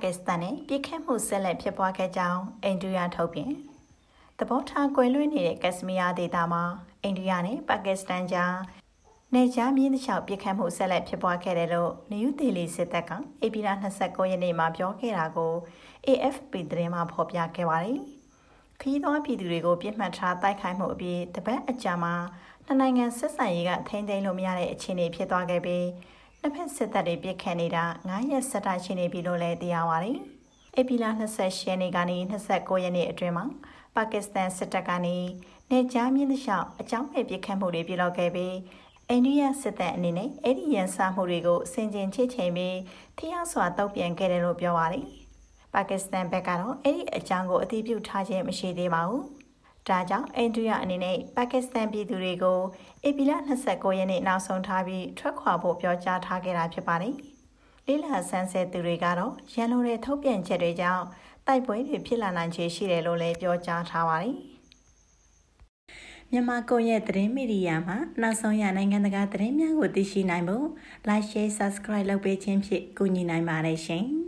ကစ္စတန်နဲ့ပြည်ခတ်မှုဆက်လက်ဖြစ်ပွားခဲ့ကြောင်းအိန္ဒိယထုတ်ပြန်သဘောထားကွဲလွဲနေတဲ့ကက်စမီးယားဒေသမှာအိန္ဒိယနဲ့ပါကစ္စတန်ကြားနေကြားမြင်းတစ်လျှောက်ပြည်ခတ်မှုဆက်လက်ဖြစ်ပွားခဲ့တယ်လို့နယူးဒေလီစစ်တပ်ကဧပြီလ29ရက်နေ့မှာပြောခဲ့တာကို AFP သတင်းမှာဖော်ပြခဲ့ပါတယ်။ခရီးသွားပြည်သူတွေကိုပြစ်မှတ်ထားတိုက်ခိုက်မှုအပြီးတပတ်အကြာမှာနှစ်နိုင်ငံဆက်ဆံရေးကထိန်းသိမ်းလို့မရတဲ့အခြေအနေဖြစ်သွားခဲ့ပြီးနှစ်ဖက်စစ်တပ်တွေပြစ်ခတ်နေတာ9ရက်ဆက်တိုက်ရှိနေပြီလို့လည်းသိရပါတယ်။ဧပြီလ28ရက်နေ့ကနေ29ရက်နေ့အတွင်းမှာပါကစ္စတန်စစ်တပ်ကနေနေကြားမြင့်တစ်လျှောက်အကြောင်းမဲ့ပြစ်ခတ်မှုတွေပြုလုပ်ခဲ့ပြီးအိန္ဒိယစစ်တပ်အနေနဲ့အဲ့ဒီရန်စမှုတွေကိုဆင်ခြင်ချစ်ချိန်ပြီးထိရောက်စွာတုံ့ပြန်ခဲ့တယ်လို့ပြောပါတယ်။ပါကစ္စတန်ဘက်ကတော့အဲ့ဒီအကြောင်းကိုအသိပြုထားခြင်းမရှိသေးပါဘူး။ဒါကြောင့်အိန္ဒိယအနေနဲ့ပါကစ္စတန်ပြည်သူတွေကိုဧပြီလ29ရက်နေ့နောက်ဆုံးထားပြီးထွက်ခွာဖို့ပြောကြားထားခဲ့တာဖြစ်ပါတယ်။လေးလာဆန်းဆဲသူတွေကတော့ရန်လိုတဲ့ထုတ်ပြန်ချက်တွေကြောင့်တိုက်ပွဲတွေဖြစ်လာနိုင်ခြေရှိတယ်လို့လည်းပြောကြားထားပါတယ်။မြန်မာကွန်ရက်သတင်းမီဒီယာမှာနောက်ဆုံးရနိုင်ငံတကာသတင်းများကိုသိရှိနိုင်ဖို့ Like Share Subscribe လုပ်ပေးခြင်းဖြင့်ကူညီနိုင်ပါတယ်ရှင်။